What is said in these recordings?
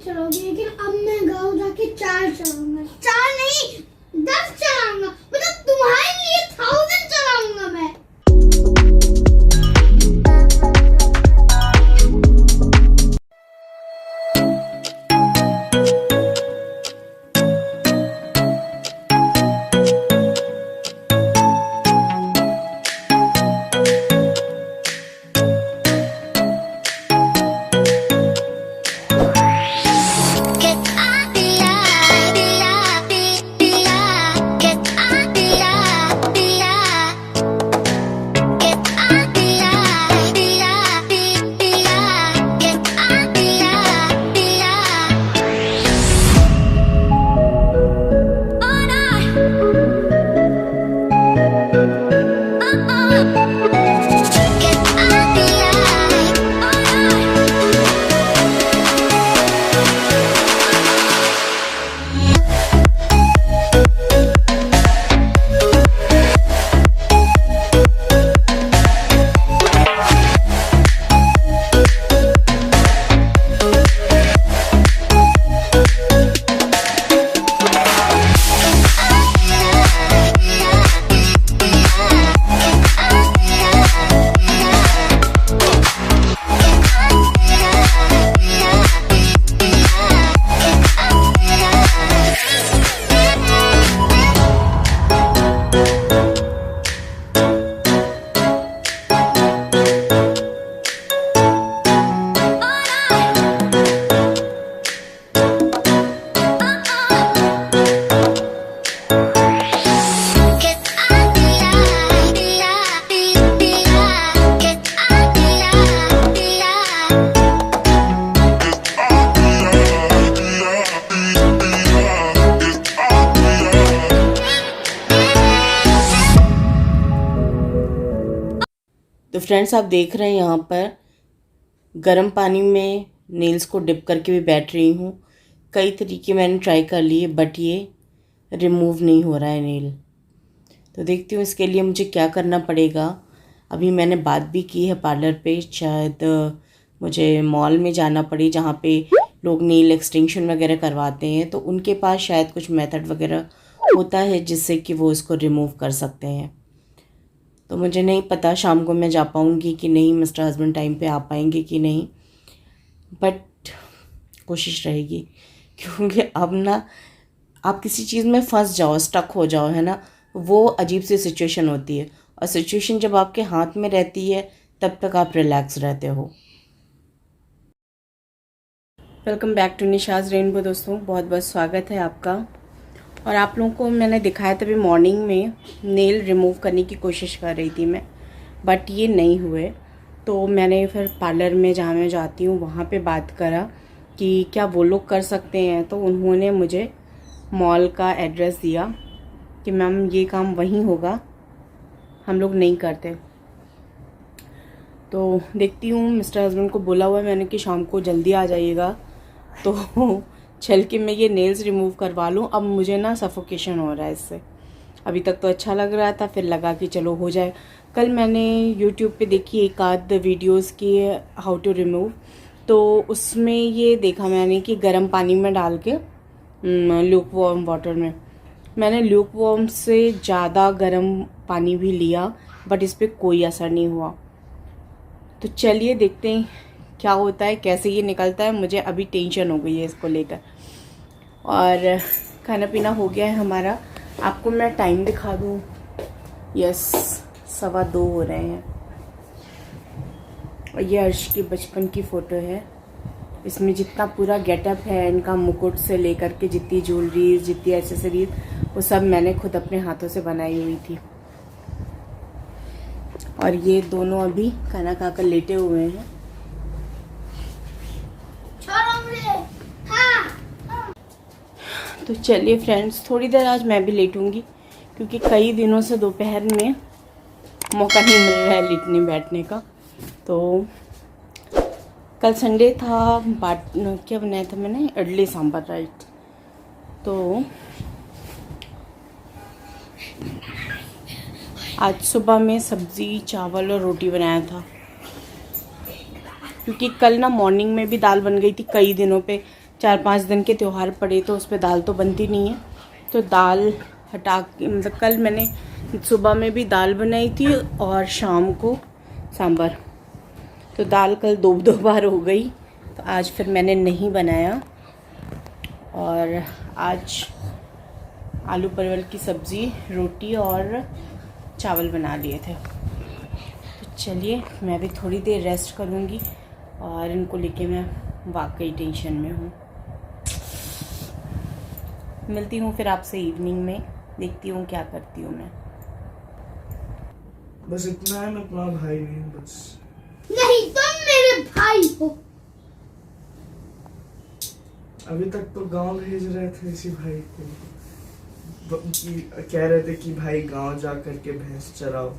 चलाओगी, लेकिन अब मैं गाँव जाके 4 चलाऊंगा। 4 नहीं 10 चलाऊंगा, मतलब तुम्हारे लिए 1000 चलाऊंगा मैं। तो फ्रेंड्स, आप देख रहे हैं यहाँ पर गर्म पानी में नेल्स को डिप करके भी बैठ रही हूँ। कई तरीके मैंने ट्राई कर लिए, बट ये रिमूव नहीं हो रहा है नेल। तो देखती हूँ इसके लिए मुझे क्या करना पड़ेगा। अभी मैंने बात भी की है पार्लर पे, शायद मुझे मॉल में जाना पड़े जहाँ पे लोग नेल एक्सटेंशन वगैरह करवाते हैं, तो उनके पास शायद कुछ मेथड वगैरह होता है जिससे कि वो इसको रिमूव कर सकते हैं। तो मुझे नहीं पता शाम को मैं जा पाऊँगी कि नहीं, मिस्टर हस्बैंड टाइम पे आ पाएंगे कि नहीं, बट कोशिश रहेगी। क्योंकि अब ना आप किसी चीज़ में फंस जाओ, स्टक हो जाओ, है ना, वो अजीब सी सिचुएशन होती है। और सिचुएशन जब आपके हाथ में रहती है तब तक आप रिलैक्स रहते हो। Welcome back to Nisha's rainbow. दोस्तों, बहुत बहुत स्वागत है आपका। और आप लोगों को मैंने दिखाया तभी मॉर्निंग में नेल रिमूव करने की कोशिश कर रही थी मैं, बट ये नहीं हुए। तो मैंने फिर पार्लर में जहाँ मैं जाती हूँ वहाँ पे बात करा कि क्या वो लोग कर सकते हैं। तो उन्होंने मुझे मॉल का एड्रेस दिया कि मैम ये काम वहीं होगा, हम लोग नहीं करते। तो देखती हूँ, मिस्टर हस्बैंड को बोला हुआ है मैंने कि शाम को जल्दी आ जाइएगा, तो चल के मैं ये नेल्स रिमूव करवा लूँ। अब मुझे ना सफोकेशन हो रहा है इससे। अभी तक तो अच्छा लग रहा था, फिर लगा कि चलो हो जाए। कल मैंने यूट्यूब पे देखी एक आध वीडियोस की हाउ टू रिमूव, तो उसमें ये देखा मैंने कि गर्म पानी में डाल के ल्यूक वार्म वाटर में, मैंने ल्यूक वार्म से ज़्यादा गर्म पानी भी लिया, बट इस पर कोई असर नहीं हुआ। तो चलिए देखते हैं क्या होता है, कैसे ये निकलता है। मुझे अभी टेंशन हो गई है इसको लेकर। और खाना पीना हो गया है हमारा। आपको मैं टाइम दिखा दूँ, यस 2:15 हो रहे हैं। और ये अर्श की बचपन की फ़ोटो है। इसमें जितना पूरा गेटअप है, इनका मुकुट से लेकर के जितनी ज्वेलरीज, जितनी एसेसरीज, वो सब मैंने खुद अपने हाथों से बनाई हुई थी। और ये दोनों अभी खाना खाकर लेटे हुए हैं। तो चलिए फ्रेंड्स, थोड़ी देर आज मैं भी लेटूंगी, क्योंकि कई दिनों से दोपहर में मौका नहीं मिल रहा है लेटने बैठने का। तो कल संडे था, क्या बनाया था मैंने, इडली सांभर, राइट। तो आज सुबह में सब्ज़ी, चावल और रोटी बनाया था, क्योंकि कल ना मॉर्निंग में भी दाल बन गई थी। कई दिनों पे 4-5 दिन के त्यौहार पड़े तो उस पर दाल तो बनती नहीं है, तो दाल हटा के मतलब कल मैंने सुबह में भी दाल बनाई थी और शाम को सांभर, तो दाल कल दो बार हो गई, तो आज फिर मैंने नहीं बनाया। और आज आलू परवल की सब्ज़ी, रोटी और चावल बना लिए थे। तो चलिए मैं भी थोड़ी देर रेस्ट करूँगी और इनको लेके मैं वाकई टेंशन में हूँ। मिलती हूँ फिर आपसे इवनिंग में, देखती हूँ क्या करती हूँ मैं। बस इतना है, मैं तुम्हारा भाई नहीं हूँ बस। नहीं, तुम मेरे भाई हो। अभी तक तो गांव भेज रहे थे इसी भाई को, कह रहे थे कि भाई गांव जा करके भैंस चराओ।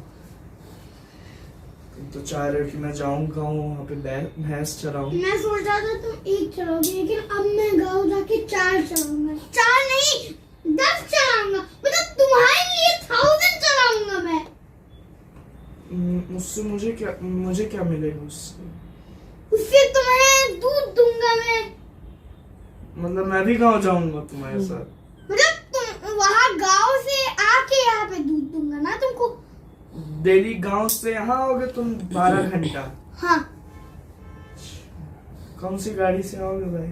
तुम तो चाह रहे हो कि मैं जाऊँ गांव, वहाँ पे भैंस चराऊं। मैं सोच रहा था तुम एक चलाओगे, लेकिन अब मैं गाँव जाके 4 चलाऊंगा। 4 नहीं, 10 चलाऊंगा। मतलब तुम्हारे लिए 1000 चलाऊंगा मैं। मुझसे मुझे क्या मिलेगा उससे? उससे तुम्हें दूध दूंगा मैं। मतलब मैं भी गांव जाऊंगा तुम्हारे साथ? मतलब तुम वहाँ गाँव से आके यहाँ पे दूध दूंगा ना तुमको। डेली गांव से यहाँ आओगे तुम 12 घंटा? हाँ। कौन सी गाड़ी से आओगे भाई?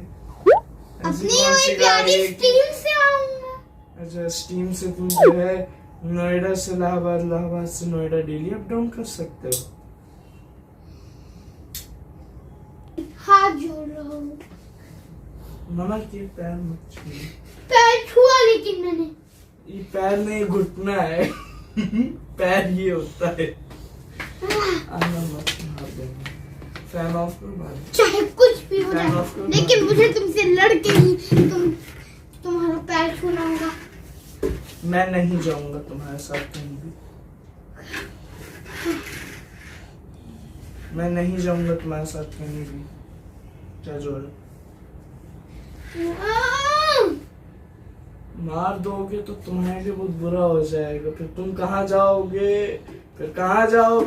अपनी वही प्यारी स्टीम से आऊंगा। अच्छा, स्टीम से तुम जो है नोएडा से इलाहाबाद, इलाहाबाद से नोएडा डेली अप डाउन कर सकते हो। हाथ जोड़ रहा हूँ। मना के पैर मत छूइए। पैर छुआ लेकिन मैंने। ये पैर नहीं, घुटना है। पैर ये होता है। आना मत, मार देंगे। फैन ऑफ करो बाहर। चाहे कुछ भी हो फैन ऑफ जाए, करो लेकिन मुझे तुमसे लड़के ही तुम्हारा पैर छूना होगा। मैं नहीं जाऊंगा तुम्हारे साथ कहीं भी। मैं नहीं जाऊंगा तुम्हारे साथ कहीं भी। क्या जोर है? मार दोगे तो तुम्हारे लिए बहुत बुरा हो जाएगा। फिर तुम कहाँ जाओगे,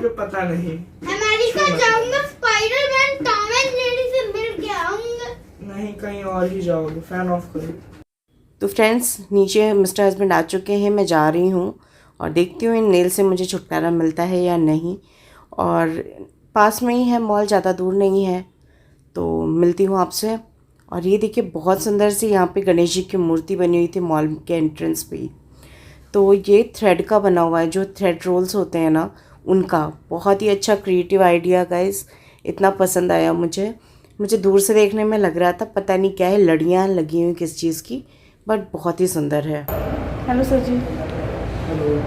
पता नहीं। अमेरिका जाऊंगा, स्पाइडरमैन, टॉम एंड जेरी से मिल के आऊंगा। नहीं, कहीं और ही जाओगे। फैन ऑफ करो। तो फ्रेंड्स, नीचे मिस्टर हस्बैंड आ चुके हैं, मैं जा रही हूँ और देखती हूँ इन नेल से मुझे छुटकारा मिलता है या नहीं। और पास में ही है मॉल, ज़्यादा दूर नहीं है, तो मिलती हूँ आपसे। और ये देखिए बहुत सुंदर सी यहाँ पे गणेश जी की मूर्ति बनी हुई थी मॉल के एंट्रेंस पे ही। तो ये थ्रेड का बना हुआ है, जो थ्रेड रोल्स होते हैं ना उनका। बहुत ही अच्छा क्रिएटिव आइडिया गाइस, इतना पसंद आया मुझे दूर से देखने में लग रहा था पता नहीं क्या है, लड़ियाँ लगी हुई किस चीज़ की, बट बहुत ही सुंदर है। हेलो सर जी। हेलो।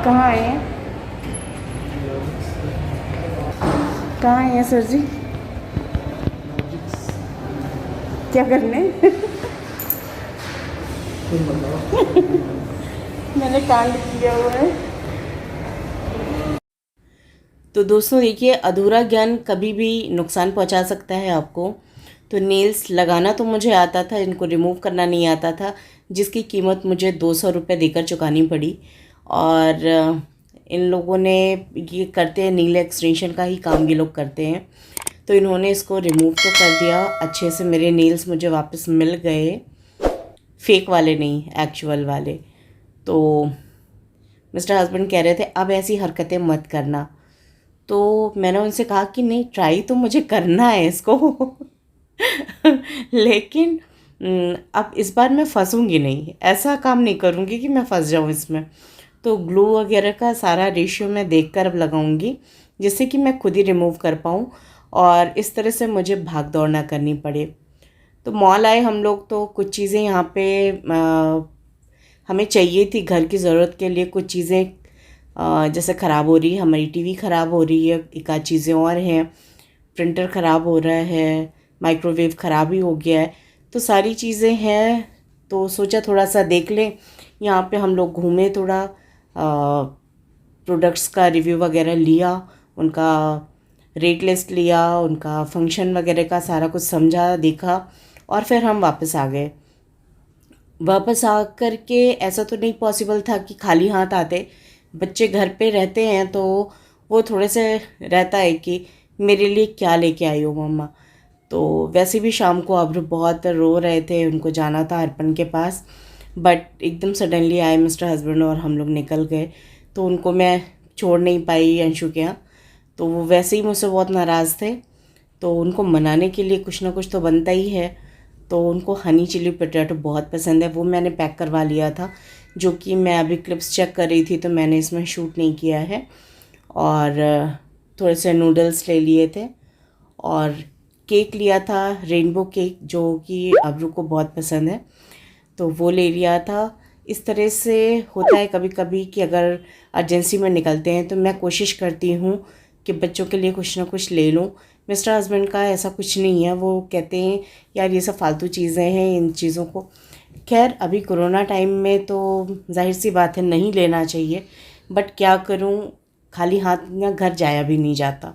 कहाँ आए हैं? कहाँ आए हैं सर जी? क्या करने? मैंने कांड किया हुआ है। तो दोस्तों देखिए, अधूरा ज्ञान कभी भी नुकसान पहुंचा सकता है आपको। तो नेल्स लगाना तो मुझे आता था, इनको रिमूव करना नहीं आता था, जिसकी कीमत मुझे 200 रुपये देकर चुकानी पड़ी। और इन लोगों ने ये करते हैं, नील एक्सटेंशन का ही काम ये लोग करते हैं, तो इन्होंने इसको रिमूव तो कर दिया अच्छे से। मेरे नेल्स मुझे वापस मिल गए, फेक वाले नहीं, एक्चुअल वाले। तो मिस्टर हस्बैंड कह रहे थे अब ऐसी हरकतें मत करना, तो मैंने उनसे कहा कि नहीं, ट्राई तो मुझे करना है इसको। लेकिन अब इस बार मैं फंसूंगी नहीं, ऐसा काम नहीं करूंगी कि मैं फंस जाऊं इसमें। तो ग्लू वगैरह का सारा रेशियो मैं देखकर अब लगाऊंगी, जिससे कि मैं खुद ही रिमूव कर पाऊँ और इस तरह से मुझे भाग दौड़ ना करनी पड़े। तो मॉल आए हम लोग, तो कुछ चीज़ें यहाँ पे हमें चाहिए थी घर की ज़रूरत के लिए। कुछ चीज़ें जैसे ख़राब हो रही है, हमारी टीवी ख़राब हो रही है, एक आध चीज़ें और हैं, प्रिंटर ख़राब हो रहा है, माइक्रोवेव ख़राब ही हो गया है, तो सारी चीज़ें हैं। तो सोचा थोड़ा सा देख लें। यहाँ पे हम लोग घूमे, थोड़ा प्रोडक्ट्स का रिव्यू वगैरह लिया, उनका रेट लिस्ट लिया, उनका फंक्शन वगैरह का सारा कुछ समझा, देखा, और फिर हम वापस आ गए। वापस आ कर के ऐसा तो नहीं पॉसिबल था कि खाली हाथ आते। बच्चे घर पे रहते हैं तो वो थोड़े से रहता है कि मेरे लिए क्या लेके आई हो मम्मा। तो वैसे भी शाम को अब्रू बहुत रो रहे थे, उनको जाना था अर्पण के पास, बट एकदम सडनली आए मिस्टर हस्बैंड और हम लोग निकल गए। तो उनको मैं छोड़ नहीं पाई अंशु के यहाँ, तो वो वैसे ही मुझसे बहुत नाराज़ थे। तो उनको मनाने के लिए कुछ ना कुछ तो बनता ही है। तो उनको हनी चिली पोटैटो बहुत पसंद है, वो मैंने पैक करवा लिया था, जो कि मैं अभी क्लिप्स चेक कर रही थी तो मैंने इसमें शूट नहीं किया है। और थोड़े से नूडल्स ले लिए थे और केक लिया था, रेनबो केक, जो कि अब्रू को बहुत पसंद है, तो वो ले लिया था। इस तरह से होता है कभी कभी कि अगर अर्जेंसी में निकलते हैं तो मैं कोशिश करती हूँ कि बच्चों के लिए कुछ ना कुछ ले लूँ। मिस्टर हस्बैंड का ऐसा कुछ नहीं है, वो कहते हैं यार ये सब फालतू चीज़ें हैं, इन चीज़ों को, खैर अभी कोरोना टाइम में तो जाहिर सी बात है नहीं लेना चाहिए, बट क्या करूँ, खाली हाथ ना घर जाया भी नहीं जाता।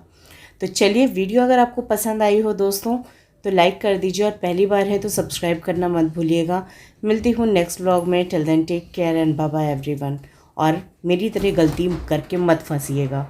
तो चलिए, वीडियो अगर आपको पसंद आई हो दोस्तों तो लाइक कर दीजिए, और पहली बार है तो सब्सक्राइब करना मत भूलिएगा। मिलती हूँ नेक्स्ट व्लॉग में। Till then take care and bye bye everyone. और मेरी तरह गलती करके मत फंसिएगा।